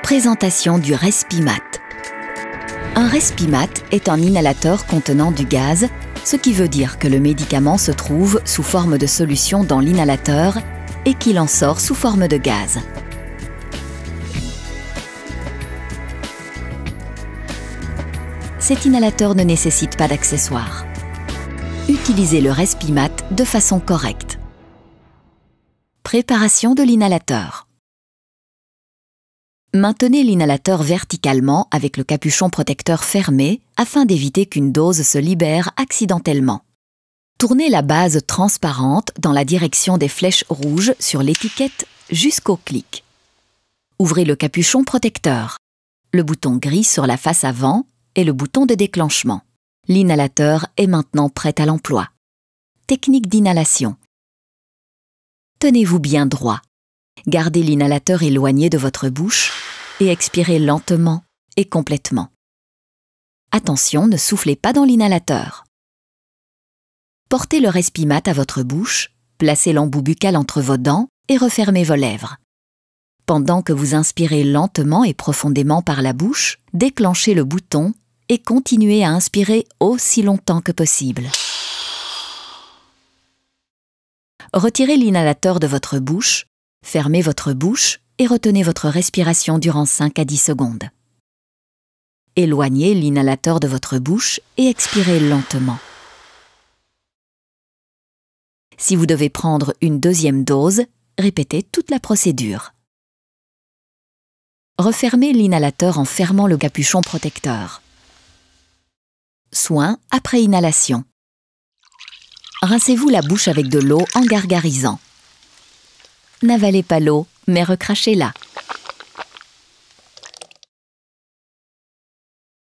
Présentation du Respimat. Un Respimat est un inhalateur contenant du gaz, ce qui veut dire que le médicament se trouve sous forme de solution dans l'inhalateur et qu'il en sort sous forme de gaz. Cet inhalateur ne nécessite pas d'accessoires. Utilisez le Respimat de façon correcte. Préparation de l'inhalateur. Maintenez l'inhalateur verticalement avec le capuchon protecteur fermé afin d'éviter qu'une dose se libère accidentellement. Tournez la base transparente dans la direction des flèches rouges sur l'étiquette jusqu'au clic. Ouvrez le capuchon protecteur, le bouton gris sur la face avant et le bouton de déclenchement. L'inhalateur est maintenant prêt à l'emploi. Technique d'inhalation. Tenez-vous bien droit. Gardez l'inhalateur éloigné de votre bouche et expirez lentement et complètement. Attention, ne soufflez pas dans l'inhalateur. Portez le Respimat à votre bouche, placez l'embout buccal entre vos dents et refermez vos lèvres. Pendant que vous inspirez lentement et profondément par la bouche, déclenchez le bouton et continuez à inspirer aussi longtemps que possible. Retirez l'inhalateur de votre bouche, fermez votre bouche et retenez votre respiration durant 5 à 10 secondes. Éloignez l'inhalateur de votre bouche et expirez lentement. Si vous devez prendre une deuxième dose, répétez toute la procédure. Refermez l'inhalateur en fermant le capuchon protecteur. Soin après inhalation. Rincez-vous la bouche avec de l'eau en gargarisant. N'avalez pas l'eau, mais recrachez-la.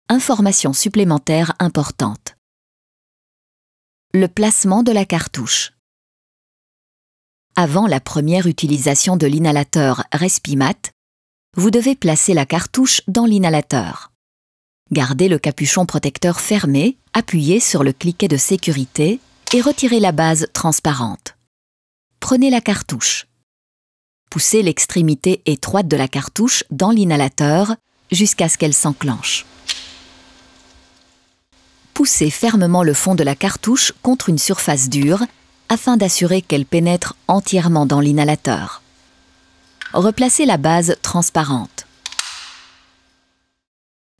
Information supplémentaire importante. Le placement de la cartouche. Avant la première utilisation de l'inhalateur Respimat, vous devez placer la cartouche dans l'inhalateur. Gardez le capuchon protecteur fermé, appuyez sur le cliquet de sécurité et retirez la base transparente. Prenez la cartouche. Poussez l'extrémité étroite de la cartouche dans l'inhalateur jusqu'à ce qu'elle s'enclenche. Poussez fermement le fond de la cartouche contre une surface dure afin d'assurer qu'elle pénètre entièrement dans l'inhalateur. Replacez la base transparente.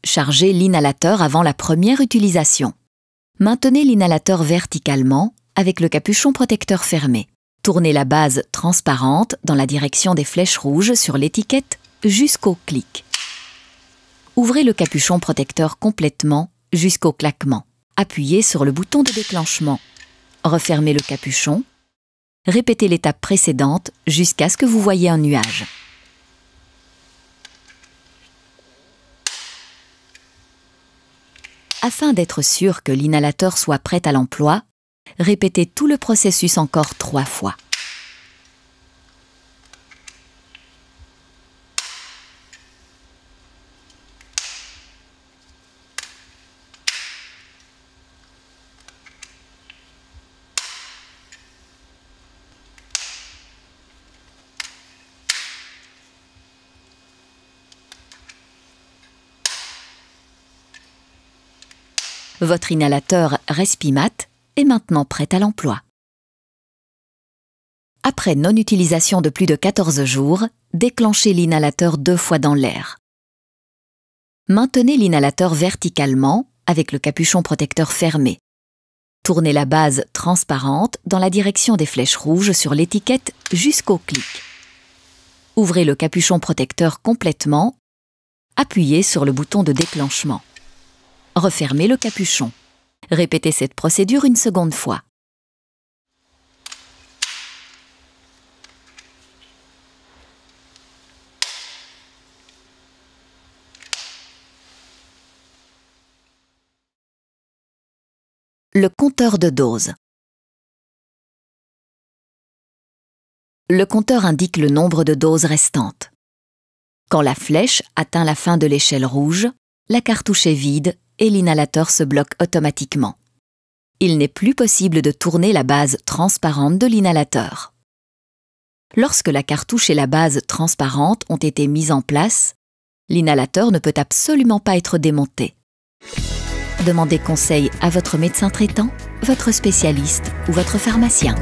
Chargez l'inhalateur avant la première utilisation. Maintenez l'inhalateur verticalement avec le capuchon protecteur fermé. Tournez la base transparente dans la direction des flèches rouges sur l'étiquette jusqu'au clic. Ouvrez le capuchon protecteur complètement jusqu'au claquement. Appuyez sur le bouton de déclenchement. Refermez le capuchon. Répétez l'étape précédente jusqu'à ce que vous voyez un nuage. Afin d'être sûr que l'inhalateur soit prêt à l'emploi, répétez tout le processus encore 3 fois. Votre inhalateur Respimat est maintenant prêt à l'emploi. Après non-utilisation de plus de 14 jours, déclenchez l'inhalateur 2 fois dans l'air. Maintenez l'inhalateur verticalement avec le capuchon protecteur fermé. Tournez la base transparente dans la direction des flèches rouges sur l'étiquette jusqu'au clic. Ouvrez le capuchon protecteur complètement. Appuyez sur le bouton de déclenchement. Refermez le capuchon. Répétez cette procédure une seconde fois. Le compteur de dose. Le compteur indique le nombre de doses restantes. Quand la flèche atteint la fin de l'échelle rouge, la cartouche est vide et l'inhalateur se bloque automatiquement. Il n'est plus possible de tourner la base transparente de l'inhalateur. Lorsque la cartouche et la base transparente ont été mises en place, L'inhalateur ne peut absolument pas être démonté. Demandez conseil à votre médecin traitant, votre spécialiste ou votre pharmacien.